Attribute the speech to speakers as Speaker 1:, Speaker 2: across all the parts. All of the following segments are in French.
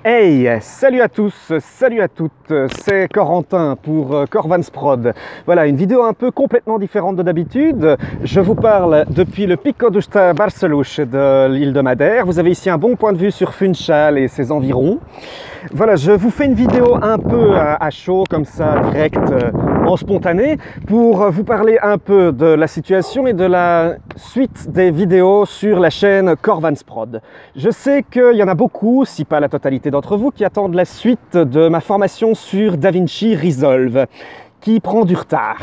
Speaker 1: Hey, salut à tous, salut à toutes, c'est Corentin pour Corvansprod. Voilà, une vidéo un peu complètement différente de d'habitude. Je vous parle depuis le Pico d'Usta Barceluche de l'île de Madère. Vous avez ici un bon point de vue sur Funchal et ses environs. Voilà, je vous fais une vidéo un peu à chaud, comme ça, direct, en spontané, pour vous parler un peu de la situation et de la suite des vidéos sur la chaîne Corvansprod. Je sais qu'il y en a beaucoup, si pas la totalité d'entre vous, qui attendent la suite de ma formation sur DaVinci Resolve, qui prend du retard.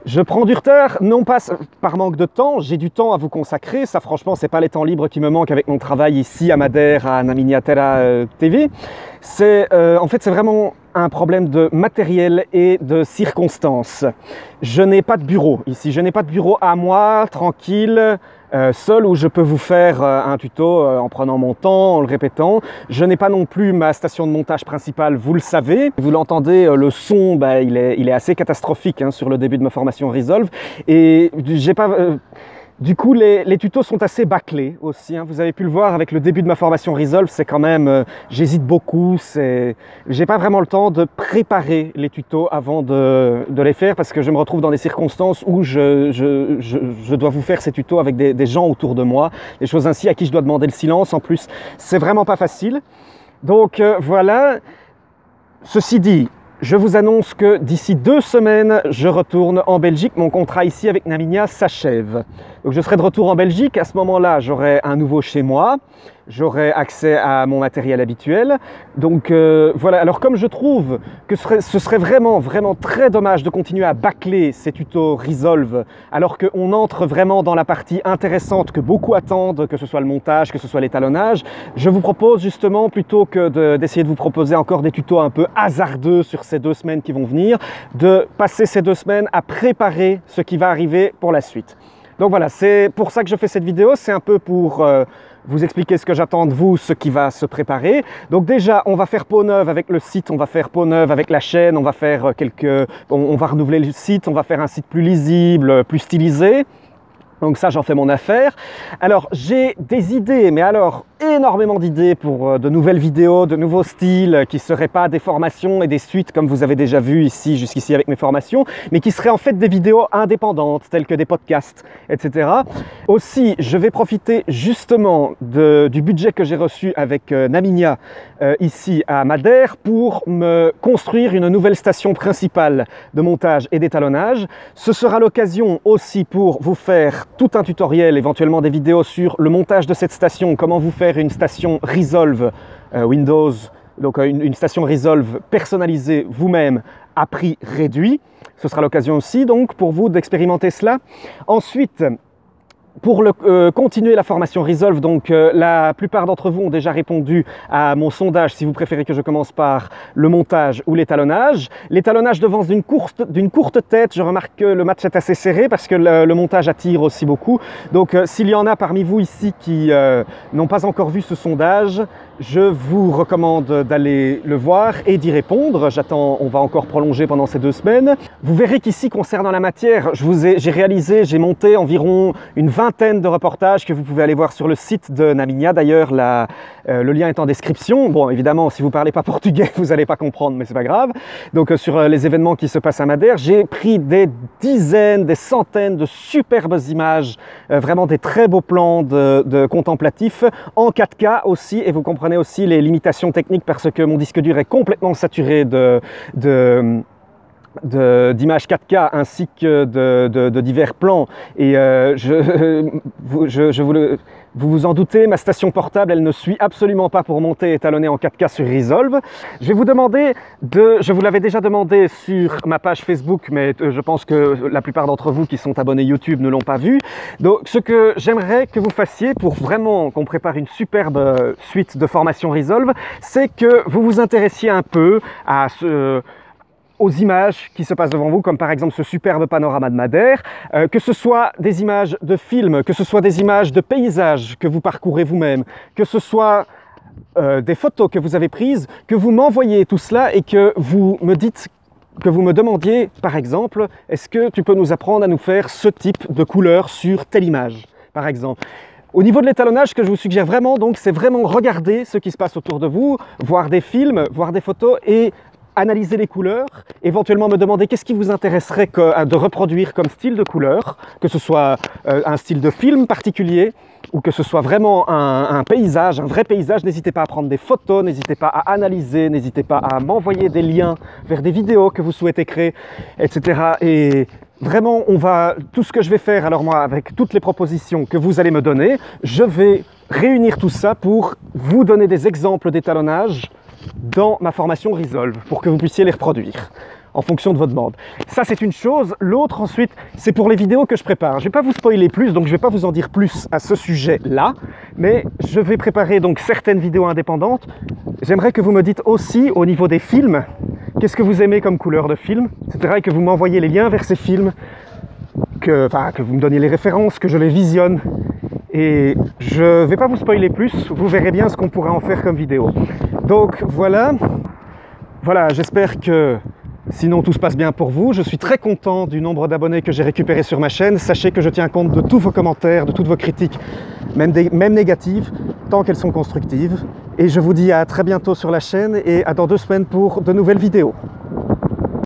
Speaker 1: Je prends du retard, non pas par manque de temps, j'ai du temps à vous consacrer, ça franchement c'est pas les temps libres qui me manquent avec mon travail ici à Madère, à Namíña Terra TV. En fait c'est vraiment un problème de matériel et de circonstances. Je n'ai pas de bureau ici, je n'ai pas de bureau à moi, tranquille, seul où je peux vous faire un tuto en prenant mon temps, en le répétant. Je n'ai pas non plus ma station de montage principale, vous le savez. Vous l'entendez, le son, il est assez catastrophique hein, sur le début de ma formation Resolve. Et j'ai pas... Du coup, les tutos sont assez bâclés aussi. Hein. Vous avez pu le voir avec le début de ma formation Resolve, c'est quand même... j'hésite beaucoup, j'ai pas vraiment le temps de préparer les tutos avant de les faire parce que je me retrouve dans des circonstances où je dois vous faire ces tutos avec des gens autour de moi, des choses ainsi à qui je dois demander le silence. En plus, c'est vraiment pas facile. Donc voilà, ceci dit, je vous annonce que d'ici 2 semaines, je retourne en Belgique. Mon contrat ici avec Namíña s'achève. Donc je serai de retour en Belgique. À ce moment-là, j'aurai un nouveau chez moi. J'aurai accès à mon matériel habituel. Donc voilà, alors comme je trouve que ce serait vraiment très dommage de continuer à bâcler ces tutos Resolve alors qu'on entre vraiment dans la partie intéressante que beaucoup attendent, que ce soit le montage, que ce soit l'étalonnage, je vous propose justement, plutôt que d'essayer de vous proposer encore des tutos un peu hasardeux sur ces 2 semaines qui vont venir, de passer ces 2 semaines à préparer ce qui va arriver pour la suite. Donc voilà, c'est pour ça que je fais cette vidéo, c'est un peu pour vous expliquer ce que j'attends de vous, ce qui va se préparer. Donc déjà, on va faire peau neuve avec le site, on va faire peau neuve avec la chaîne, on va faire on va renouveler le site, on va faire un site plus lisible, plus stylisé. Donc ça, j'en fais mon affaire. Alors, j'ai des idées, mais alors énormément d'idées pour de nouvelles vidéos, de nouveaux styles qui ne seraient pas des formations et des suites comme vous avez déjà vu ici, jusqu'ici avec mes formations, mais qui seraient en fait des vidéos indépendantes, telles que des podcasts, etc. Aussi, je vais profiter justement du budget que j'ai reçu avec Namíña ici à Madère pour me construire une nouvelle station principale de montage et d'étalonnage. Ce sera l'occasion aussi pour vous faire tout un tutoriel, éventuellement des vidéos sur le montage de cette station, comment vous faire une station Resolve Windows, donc une station Resolve personnalisée vous-même à prix réduit. Ce sera l'occasion aussi donc pour vous d'expérimenter cela. Ensuite, pour continuer la formation Resolve, donc la plupart d'entre vous ont déjà répondu à mon sondage si vous préférez que je commence par le montage ou l'étalonnage. L'étalonnage devance d'une courte tête, je remarque que le match est assez serré parce que le montage attire aussi beaucoup. Donc s'il y en a parmi vous ici qui n'ont pas encore vu ce sondage, je vous recommande d'aller le voir et d'y répondre. On va encore prolonger pendant ces 2 semaines. Vous verrez qu'ici, concernant la matière, j'ai monté environ une vingtaine de reportages que vous pouvez aller voir sur le site de Namíña. D'ailleurs, le lien est en description. Bon, évidemment, si vous ne parlez pas portugais, vous n'allez pas comprendre, mais c'est pas grave. Donc, sur les événements qui se passent à Madère, j'ai pris des dizaines, des centaines de superbes images, vraiment des très beaux plans de contemplatifs, en 4K aussi, et vous comprenez aussi les limitations techniques parce que mon disque dur est complètement saturé d'images 4K ainsi que de divers plans. Et vous vous en doutez, ma station portable, elle ne suit absolument pas pour monter et étalonner en 4K sur Resolve. Je vais vous demander je vous l'avais déjà demandé sur ma page Facebook, mais je pense que la plupart d'entre vous qui sont abonnés YouTube ne l'ont pas vu. Donc, ce que j'aimerais que vous fassiez pour vraiment qu'on prépare une superbe suite de formation Resolve, c'est que vous vous intéressiez un peu aux images qui se passent devant vous, comme par exemple ce superbe panorama de Madère, que ce soit des images de films, que ce soit des images de paysages que vous parcourez vous-même, que ce soit des photos que vous avez prises, que vous m'envoyez tout cela et que vous me demandiez, par exemple, est-ce que tu peux nous apprendre à nous faire ce type de couleur sur telle image, par exemple. Au niveau de l'étalonnage, ce que je vous suggère vraiment, donc, c'est vraiment regarder ce qui se passe autour de vous, voir des films, voir des photos et analyser les couleurs, éventuellement me demander qu'est-ce qui vous intéresserait de reproduire comme style de couleur, que ce soit un style de film particulier ou que ce soit vraiment un paysage, un vrai paysage. N'hésitez pas à prendre des photos, n'hésitez pas à analyser, n'hésitez pas à m'envoyer des liens vers des vidéos que vous souhaitez créer, etc. Et vraiment, tout ce que je vais faire, alors moi, avec toutes les propositions que vous allez me donner, je vais réunir tout ça pour vous donner des exemples d'étalonnage dans ma formation Resolve, pour que vous puissiez les reproduire en fonction de votre demande. Ça, c'est une chose. L'autre, ensuite, c'est pour les vidéos que je prépare. Je ne vais pas vous spoiler plus, donc je ne vais pas vous en dire plus à ce sujet-là, mais je vais préparer donc certaines vidéos indépendantes. J'aimerais que vous me dites aussi, au niveau des films, qu'est-ce que vous aimez comme couleur de film, etc., et que vous m'envoyez les liens vers ces films, que vous me donniez les références, que je les visionne. Et je ne vais pas vous spoiler plus, vous verrez bien ce qu'on pourra en faire comme vidéo. Donc voilà, j'espère que sinon tout se passe bien pour vous. Je suis très content du nombre d'abonnés que j'ai récupéré sur ma chaîne. Sachez que je tiens compte de tous vos commentaires, de toutes vos critiques, même négatives, tant qu'elles sont constructives. Et je vous dis à très bientôt sur la chaîne et à dans 2 semaines pour de nouvelles vidéos.